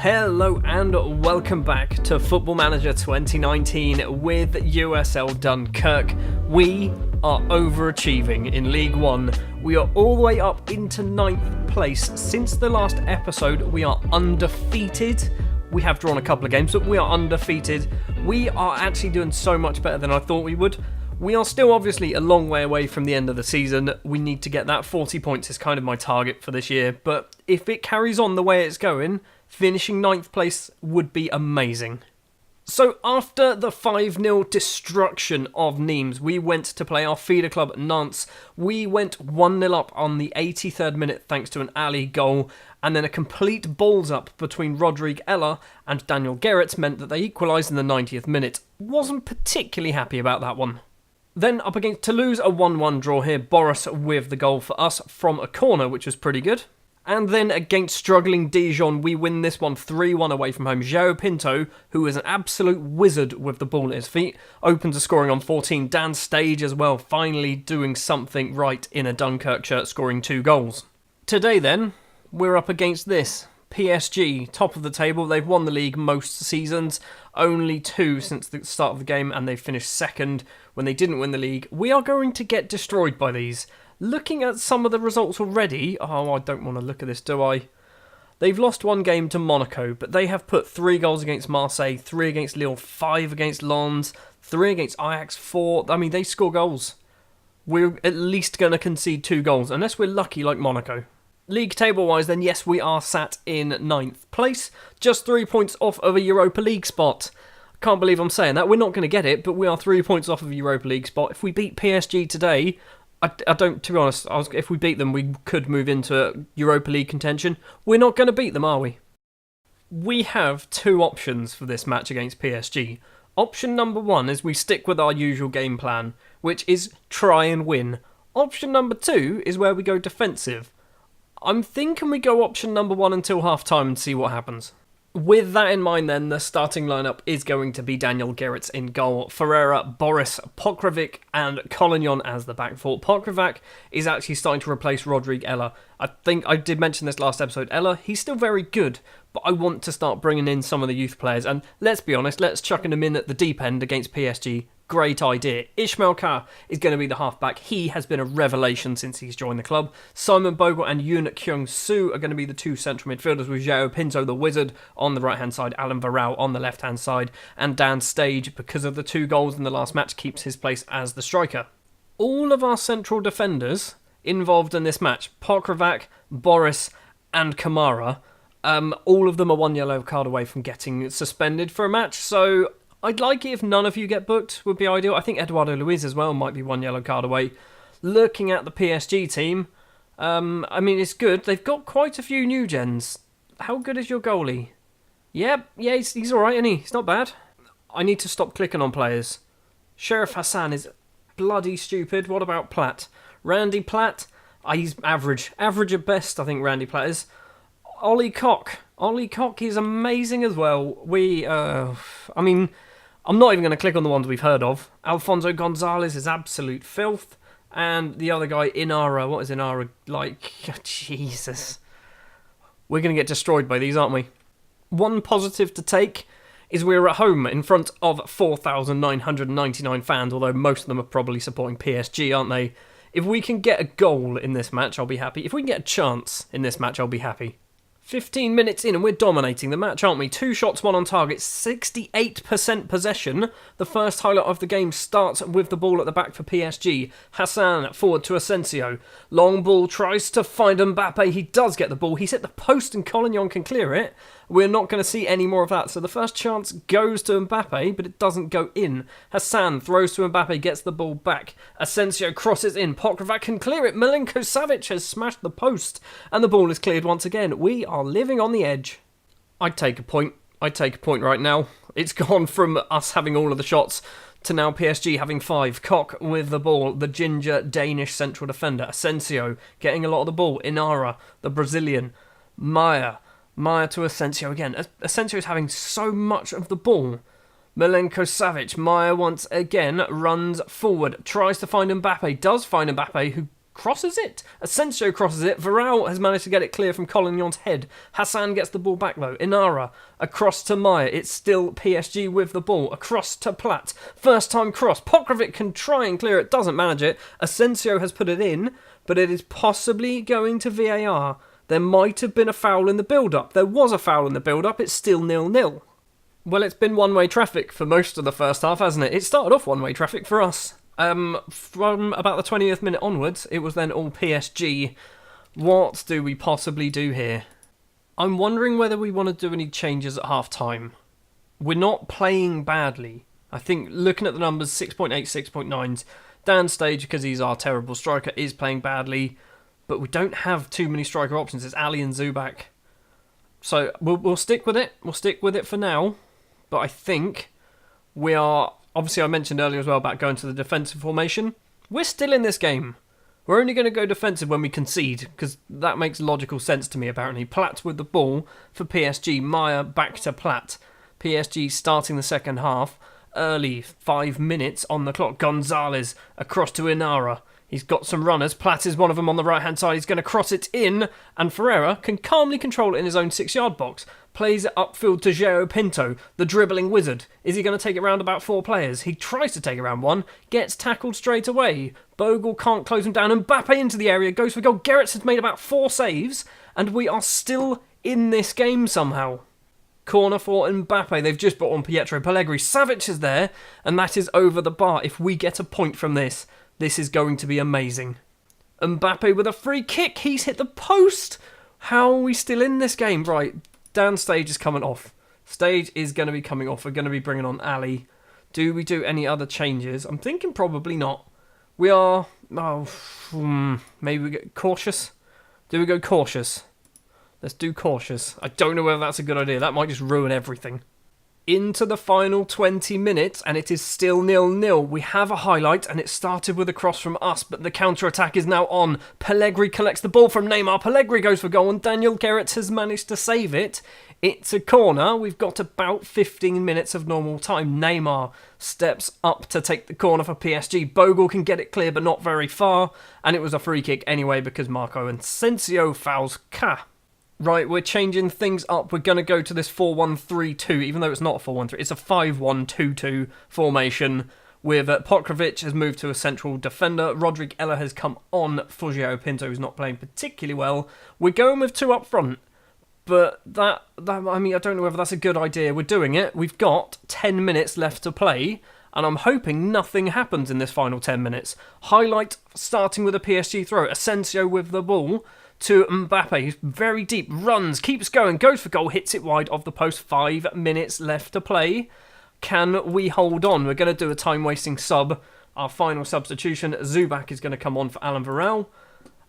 Hello and welcome back to Football Manager 2019 with USL Dunkerque. We are overachieving in League One. We are all the way up into 9th place. Since the last episode, we are undefeated. We have drawn a couple of games, but we are undefeated. We are actually doing so much better than I thought we would. We are still obviously a long way away from the end of the season. We need to get that 40 points is kind of my target for this year. But if it carries on the way it's going, finishing 9th place would be amazing. So after the 5-0 destruction of Nîmes, we went to play our feeder club Nantes. We went 1-0 up on the 83rd minute thanks to an alley goal, and then a complete balls up between Rodrigue Ella and Daniel Gerrits meant that they equalised in the 90th minute. Wasn't particularly happy about that one. Then up against Toulouse, a 1-1 draw here. Boris with the goal for us from a corner, which was pretty good. And then against struggling Dijon, we win this one 3-1 away from home. João Pinto, who is an absolute wizard with the ball at his feet, opens a scoring on 14. Dan Stage as well, finally doing something right in a Dunkerque shirt, scoring 2 goals. Today then, we're up against this. PSG, top of the table. They've won the league most seasons, only 2 since the start of the game, and they finished second when they didn't win the league. We are going to get destroyed by these. Looking at some of the results already, I don't want to look at this, do I? They've lost 1 game to Monaco, but they have put 3 goals against Marseille, 3 against Lille, 5 against Lens, 3 against Ajax, 4. I mean, they score goals. We're at least going to concede 2 goals, unless we're lucky like Monaco. League table-wise, then, yes, we are sat in 9th place, just 3 points off of a Europa League spot. Can't believe I'm saying that. We're not going to get it, but we are 3 points off of a Europa League spot. If we beat PSG today, I don't, to be honest, if we beat them, we could move into Europa League contention. We're not going to beat them, are we? We have 2 options for this match against PSG. Option number 1 is we stick with our usual game plan, which is try and win. Option number 2 is where we go defensive. I'm thinking we go option number 1 until half-time and see what happens. With that in mind then, the starting lineup is going to be Daniel Gerrits in goal, Ferreira, Boris, Pokrovic and Collignon as the back four. Pokrovic is actually starting to replace Rodrigue Ella. I think I did mention this last episode. Ella, he's still very good, but I want to start bringing in some of the youth players. And let's be honest, let's chucking them in at the deep end against PSG. Great idea. Ismail Ka is going to be the halfback. He has been a revelation since he's joined the club. Simon Bogle and Yoon Kyung-soo are going to be the 2 central midfielders, with João Pinto, the wizard, on the right-hand side, Alan Varau on the left-hand side, and Dan Stage, because of the 2 goals in the last match, keeps his place as the striker. All of our central defenders involved in this match, Pokrovac, Boris and Kamara, all of them are 1 yellow card away from getting suspended for a match, so I'd like it if none of you get booked, would be ideal. I think Eduardo Luiz as well might be 1 yellow card away. Looking at the PSG team, I mean, it's good. They've got quite a few new gens. How good is your goalie? Yeah, he's alright, isn't he? He's not bad. I need to stop clicking on players. Sheriff Hassan is bloody stupid. What about Platt? Randy Platt? He's average. Average at best, I think Randy Platt is. Ollie Koch is amazing as well. I'm not even going to click on the ones we've heard of. Alfonso Gonzalez is absolute filth. And the other guy, Inara. What is Inara like? Jesus. We're going to get destroyed by these, aren't we? One positive to take is we're at home in front of 4,999 fans, although most of them are probably supporting PSG, aren't they? If we can get a goal in this match, I'll be happy. If we can get a chance in this match, I'll be happy. 15 minutes in and we're dominating the match, aren't we? 2 shots, 1 on target, 68% possession. The first highlight of the game starts with the ball at the back for PSG. Hassan forward to Asensio. Long ball, tries to find Mbappe. He does get the ball. He's hit the post and Collignon can clear it. We're not going to see any more of that. So the first chance goes to Mbappe, but it doesn't go in. Hassan throws to Mbappe, gets the ball back. Asensio crosses in. Pokrovac can clear it. Milinko Savic has smashed the post, and the ball is cleared once again. We are living on the edge. I'd take a point. Right now. It's gone from us having all of the shots to now PSG having 5. Koch with the ball, the ginger Danish central defender. Asensio getting a lot of the ball. Inara, the Brazilian. Maya to Asensio again. Asensio is having so much of the ball. Milenko Savic, Maya once again runs forward, tries to find Mbappe, does find Mbappe, who crosses it. Asensio crosses it. Varane has managed to get it clear from Collignon's head. Hassan gets the ball back though. Inara across to Maya. It's still PSG with the ball. Across to Platt. First time cross. Pokrovic can try and clear it. Doesn't manage it. Asensio has put it in, but it is possibly going to VAR. There might have been a foul in the build-up. There was a foul in the build-up. It's still 0-0. Well, it's been one-way traffic for most of the first half, hasn't it? It started off one-way traffic for us. From about the 20th minute onwards, it was then all PSG. What do we possibly do here? I'm wondering whether we want to do any changes at half-time. We're not playing badly. I think looking at the numbers, 6.8, 6.9s, Dan Stage, because he's our terrible striker, is playing badly. But we don't have too many striker options. It's Ali and Zubak. So we'll stick with it. We'll stick with it for now. But I think we are... Obviously, I mentioned earlier as well about going to the defensive formation. We're still in this game. We're only going to go defensive when we concede, because that makes logical sense to me, apparently. Platt with the ball for PSG. Maya back to Platt. PSG starting the second half. Early, 5 minutes on the clock. Gonzalez across to Inara. He's got some runners. Platt is one of them on the right-hand side. He's going to cross it in. And Ferreira can calmly control it in his own 6-yard box. Plays it upfield to João Pinto, the dribbling wizard. Is he going to take it round about 4 players? He tries to take it round 1. Gets tackled straight away. Bogle can't close him down. Mbappe into the area. Goes for goal. Gerrits has made about 4 saves. And we are still in this game somehow. Corner for Mbappe. They've just brought on Pietro Pellegrini. Savic is there. And that is over the bar. If we get a point from this... This is going to be amazing. Mbappe with a free kick. He's hit the post. How are we still in this game? Right, Dan Stage is coming off. Stage is going to be coming off. We're going to be bringing on Ali. Do we do any other changes? I'm thinking probably not. We are... maybe we get cautious. Do we go cautious? Let's do cautious. I don't know whether that's a good idea. That might just ruin everything. Into the final 20 minutes, and it is still 0-0. We have a highlight, and it started with a cross from us, but the counter-attack is now on. Pellegrini collects the ball from Neymar. Pellegrini goes for goal, and Daniel Gerrits has managed to save it. It's a corner. We've got about 15 minutes of normal time. Neymar steps up to take the corner for PSG. Bogle can get it clear, but not very far, and it was a free kick anyway because Marco Asensio fouls Ka. Right, we're changing things up. We're going to go to this 4-1-3-2, even though it's not a 4-1-3. It's a 5-1-2-2 formation with Pokrovic has moved to a central defender. Rodrigue Ella has come on for João Pinto, who's not playing particularly well. We're going with 2 up front, but I mean, I don't know whether that's a good idea. We're doing it. We've got 10 minutes left to play, and I'm hoping nothing happens in this final 10 minutes. Highlight starting with a PSG throw. Asensio with the ball to Mbappe, who's very deep, runs, keeps going, goes for goal, hits it wide of the post. 5 minutes left to play. Can we hold on? We're going to do a time-wasting sub. Our final substitution, Zubak is going to come on for Alan Varel.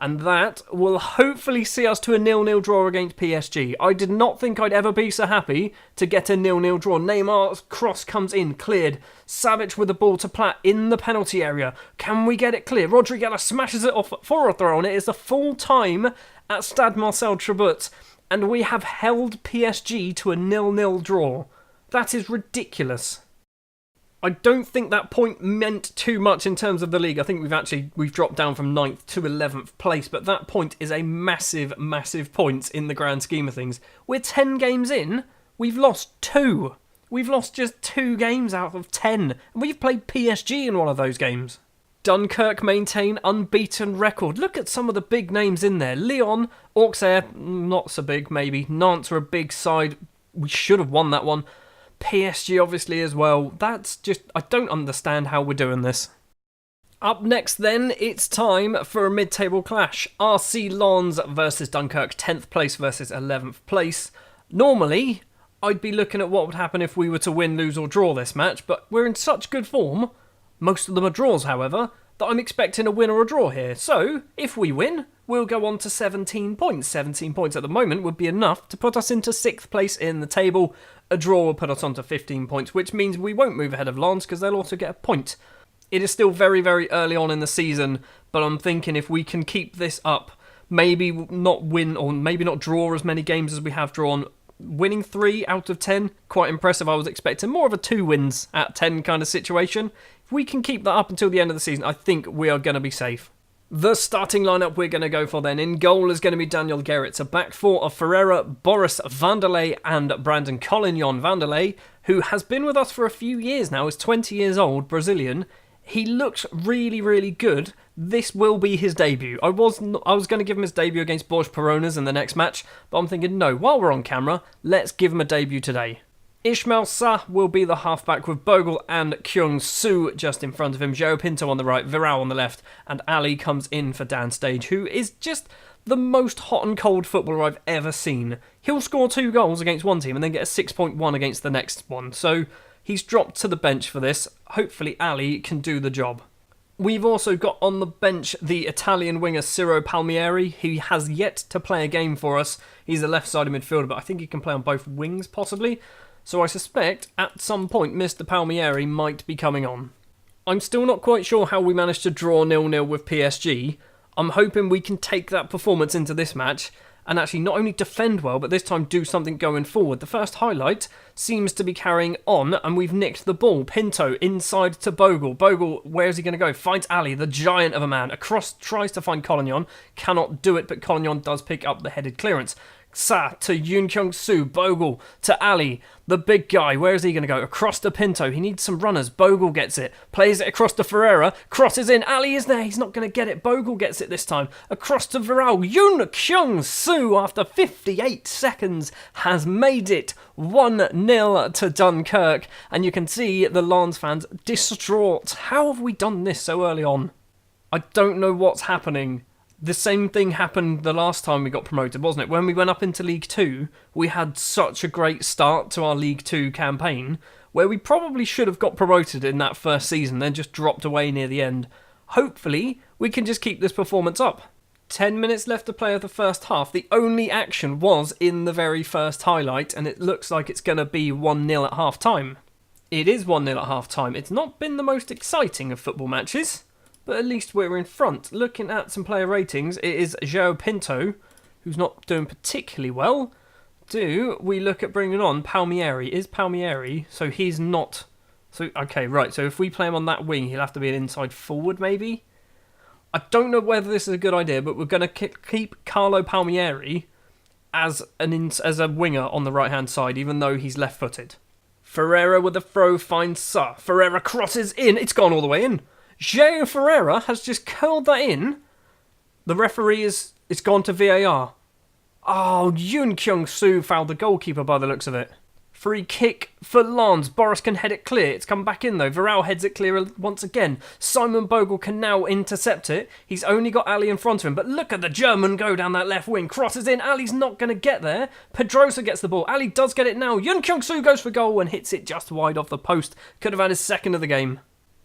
And that will hopefully see us to a 0-0 draw against PSG. I did not think I'd ever be so happy to get a 0-0 draw. Neymar's cross comes in, cleared. Savic with the ball to Platt in the penalty area. Can we get it clear? Rodrigue smashes it off for a throw, and it is the full time at Stade Marcel Tribut. And we have held PSG to a 0-0 draw. That is ridiculous. I don't think that point meant too much in terms of the league. I think we've dropped down from 9th to 11th place, but that point is a massive, massive point in the grand scheme of things. We're 10 games in, we've lost 2. We've lost just 2 games out of 10, and we've played PSG in one of those games. Dunkerque maintain unbeaten record. Look at some of the big names in there. Lyon, Auxerre, not so big maybe. Nantes are a big side. We should have won that one. PSG obviously as well. That's just... I don't understand how we're doing this. Up next then, it's time for a mid-table clash. RC Lens versus Dunkerque, 10th place versus 11th place. Normally, I'd be looking at what would happen if we were to win, lose or draw this match, but we're in such good form, most of them are draws however, that I'm expecting a win or a draw here. So, if we win, we'll go on to 17 points. 17 points at the moment would be enough to put us into 6th place in the table. A draw will put us on to 15 points, which means we won't move ahead of Lens because they'll also get a point. It is still very, very early on in the season, but I'm thinking if we can keep this up, maybe not win or maybe not draw as many games as we have drawn. Winning 3 out of 10, quite impressive. I was expecting more of a 2 wins at 10 kind of situation. If we can keep that up until the end of the season, I think we are going to be safe. The starting lineup we're going to go for then. In goal is going to be Daniel Gerrits. A back four of Ferreira, Boris Vanderlei and Brandon Collignon. Vanderlei, who has been with us for a few years now, is 20 years old, Brazilian. He looks really, really good. This will be his debut. I was going to give him his debut against Borges Peronas in the next match, but I'm thinking, no, while we're on camera, let's give him a debut today. Ismail Sa will be the halfback with Bogle and Kyung Soo just in front of him. João Pinto on the right, Virao on the left, and Ali comes in for Dan Stage, who is just the most hot and cold footballer I've ever seen. He'll score 2 goals against one team and then get a 6.1 against the next one, so he's dropped to the bench for this. Hopefully Ali can do the job. We've also got on the bench the Italian winger Ciro Palmieri. He has yet to play a game for us. He's a left-sided midfielder, but I think he can play on both wings possibly. So I suspect at some point Mr. Palmieri might be coming on. I'm still not quite sure how we managed to draw 0-0 with PSG. I'm hoping we can take that performance into this match and actually not only defend well, but this time do something going forward. The first highlight seems to be carrying on, and we've nicked the ball. Pinto inside to Bogle. Bogle, where's he going to go? Finds Ali, the giant of a man. Across, tries to find Collignon. Cannot do it, but Collignon does pick up the headed clearance. Sa to Yoon Kyung Soo, Bogle to Ali, the big guy. Where is he going to go? Across to Pinto. He needs some runners. Bogle gets it. Plays it across to Ferreira. Crosses in. Ali is there. He's not going to get it. Bogle gets it this time. Across to Virao. Yoon Kyung Soo, after 58 seconds, has made it 1-0 to Dunkerque. And you can see the Lens fans distraught. How have we done this so early on? I don't know what's happening. The same thing happened the last time we got promoted, wasn't it? When we went up into League 2, we had such a great start to our League 2 campaign, where we probably should have got promoted in that first season, then just dropped away near the end. Hopefully, we can just keep this performance up. 10 minutes left to play of the first half. The only action was in the very first highlight, and it looks like it's going to be 1-0 at half-time. It is 1-0 at half-time. It's not been the most exciting of football matches, but at least we're in front. Looking at some player ratings, it is João Pinto, who's not doing particularly well. Do we look at bringing on Palmieri? Is Palmieri, so he's not... So okay, right, so if we play him on that wing, he'll have to be an inside forward, maybe? I don't know whether this is a good idea, but we're going to keep Carlo Palmieri as a winger on the right-hand side, even though he's left-footed. Ferreira with a throw finds Sa. Ferreira crosses in. It's gone all the way in. João Ferreira has just curled that in. The referee it's gone to VAR. Oh, Yoon Kyung Soo fouled the goalkeeper by the looks of it. Free kick for Lens. Boris can head it clear. It's come back in though. Virao heads it clear once again. Simon Bogle can now intercept it. He's only got Ali in front of him, but look at the German go down that left wing. Crosses in. Ali's not going to get there. Pedrosa gets the ball. Ali does get it now. Yoon Kyung Soo goes for goal and hits it just wide off the post. Could have had his second of the game.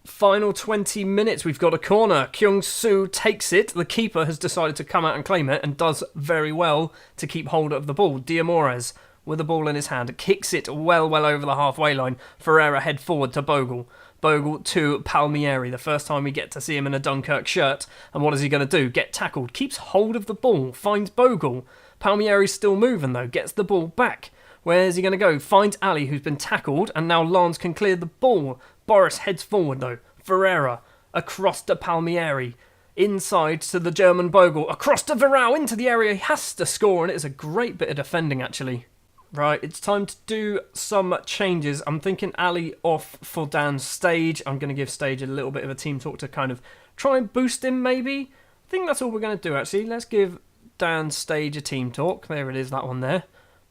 Final 20 minutes, we've got a corner. Kyung Soo takes it. The keeper has decided to come out and claim it and does very well to keep hold of the ball. Diamores, with the ball in his hand, kicks it well over the halfway line. Ferreira head forward to Bogle. Bogle to Palmieri, the first time we get to see him in a Dunkerque shirt. And what is he going to do? Get tackled. Keeps hold of the ball. Finds Bogle. Palmieri's still moving though. Gets the ball back. Where's he going to go? Finds Ali, who's been tackled, and now Lens can clear the ball. Boris heads forward though. Ferreira across to Palmieri. Inside to the German Bogle. Across to Virao into the area. He has to score, and it is a great bit of defending actually. Right, it's time to do some changes. I'm thinking Ali off for Dan Stage. I'm going to give Stage a little bit of a team talk to kind of try and boost him maybe. I think that's all we're going to do actually. Let's give Dan Stage a team talk. There it is, that one there.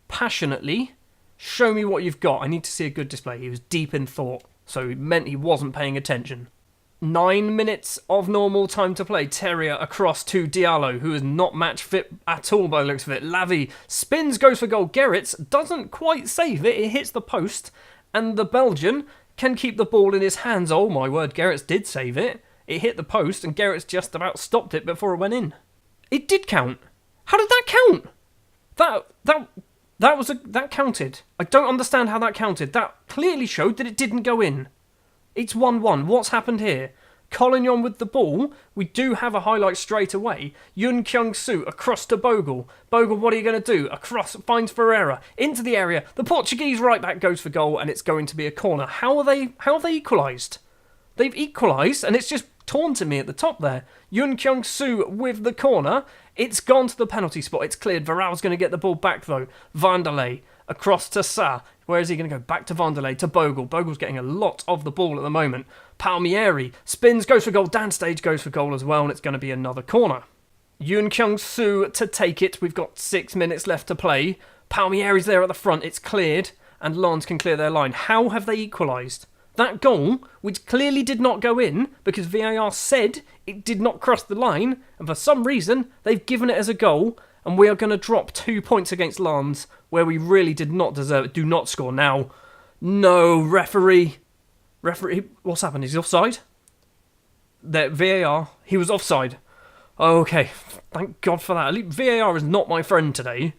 Passionately, show me what you've got. I need to see a good display. He was deep in thought, so it meant he wasn't paying attention. 9 minutes of normal time to play. Terrier across to Diallo, who is not match fit at all by the looks of it. Lavie spins, goes for goal. Gerrits doesn't quite save it. It hits the post, and the Belgian can keep the ball in his hands. Oh my word, Gerrits did save it. It hit the post, and Gerrits just about stopped it before it went in. It did count. How did that count? That counted. I don't understand how that counted. That clearly showed that it didn't go in. It's 1-1. What's happened here? Collignon with the ball. We do have a highlight straight away. Yoon Kyung Soo across to Bogle. Bogle, what are you going to do? Across, finds Ferreira. Into the area. The Portuguese right back goes for goal, and it's going to be a corner. How are they equalised? They've equalised, and it's just taunting me at the top there. Yoon Kyung-soo with the corner. It's gone to the penalty spot. It's cleared. Varal's going to get the ball back, though. Vanderlei across to Sa. Where is he going to go? Back to Vanderlei, to Bogle. Bogle's getting a lot of the ball at the moment. Palmieri spins, goes for goal. Dan Stage goes for goal as well, and it's going to be another corner. Yoon Kyung-soo to take it. We've got 6 minutes left to play. Palmieri's there at the front. It's cleared, and Lens can clear their line. How have they equalised? That goal, which clearly did not go in because VAR said it did not cross the line, and for some reason they've given it as a goal, and we are going to drop 2 points against Lens where we really did not deserve it. Do not score now. No, referee. Referee, what's happened? Is he offside? That VAR, he was offside. Okay, thank God for that. VAR is not my friend today.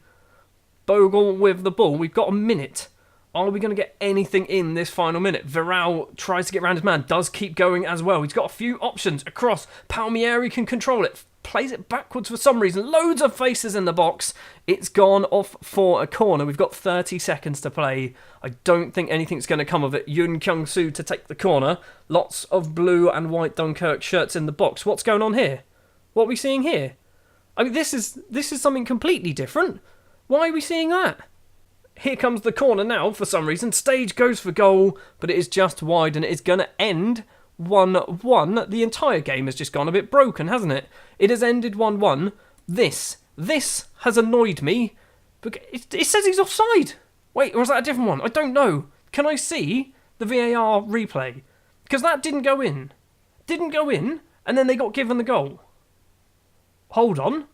Bogle with the ball. We've got a minute. Are we going to get anything in this final minute? Varal tries to get around his man, does keep going as well. He's got a few options across. Palmieri can control it, plays it backwards for some reason. Loads of faces in the box. It's gone off for a corner. We've got 30 seconds to play. I don't think anything's going to come of it. Yoon Kyung-soo to take the corner. Lots of blue and white Dunkerque shirts in the box. What's going on here? What are we seeing here? I mean, this is something completely different. Why are we seeing that? Here comes the corner now, for some reason. Stage goes for goal, but it is just wide, and it is going to end 1-1. The entire game has just gone a bit broken, hasn't it? It has ended 1-1. This has annoyed me. It says he's offside. Wait, or is that a different one? I don't know. Can I see the VAR replay? Because that didn't go in. Didn't go in, and then they got given the goal. Hold on.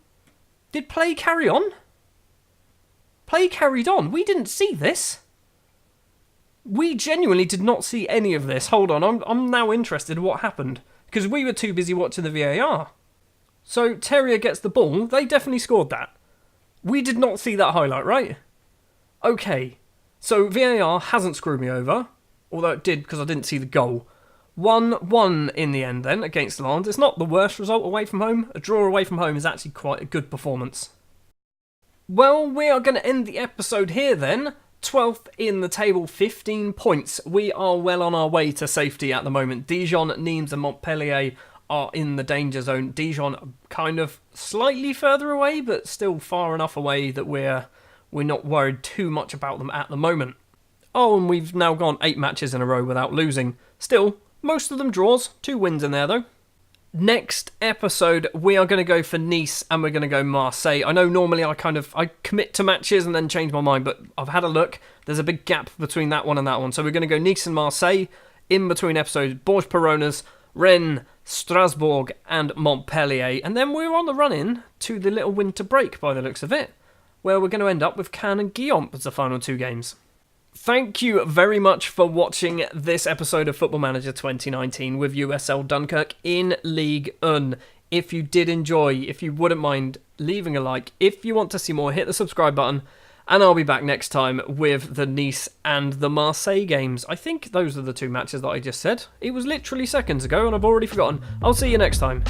Did play carry on? Play carried on. We didn't see this. We genuinely did not see any of this. Hold on, I'm now interested in what happened. Because we were too busy watching the VAR. So, Terrier gets the ball. They definitely scored that. We did not see that highlight, right? Okay. So, VAR hasn't screwed me over. Although it did because I didn't see the goal. 1-1 in the end then against Lens. It's not the worst result away from home. A draw away from home is actually quite a good performance. Well, we are going to end the episode here then. 12th in the table, 15 points. We are well on our way to safety at the moment. Dijon, Nîmes and Montpellier are in the danger zone. Dijon kind of slightly further away, but still far enough away that we're not worried too much about them at the moment. Oh, and we've now gone 8 matches in a row without losing. Still, most of them draws. 2 wins in there though. Next episode, we are going to go for Nice and we're going to go Marseille. I know normally I commit to matches and then change my mind, but I've had a look. There's a big gap between that one and that one. So we're going to go Nice and Marseille. In between episodes, Bourges Peronas, Rennes, Strasbourg and Montpellier. And then we're on the run-in to the little winter break by the looks of it, where we're going to end up with Cannes and Guillaume as the final 2 games. Thank you very much for watching this episode of Football Manager 2019 with USL Dunkerque in Ligue 1. If you did enjoy, if you wouldn't mind leaving a like, if you want to see more, hit the subscribe button, and I'll be back next time with the Nice and the Marseille games. I think those are the 2 matches that I just said. It was literally seconds ago and I've already forgotten. I'll see you next time.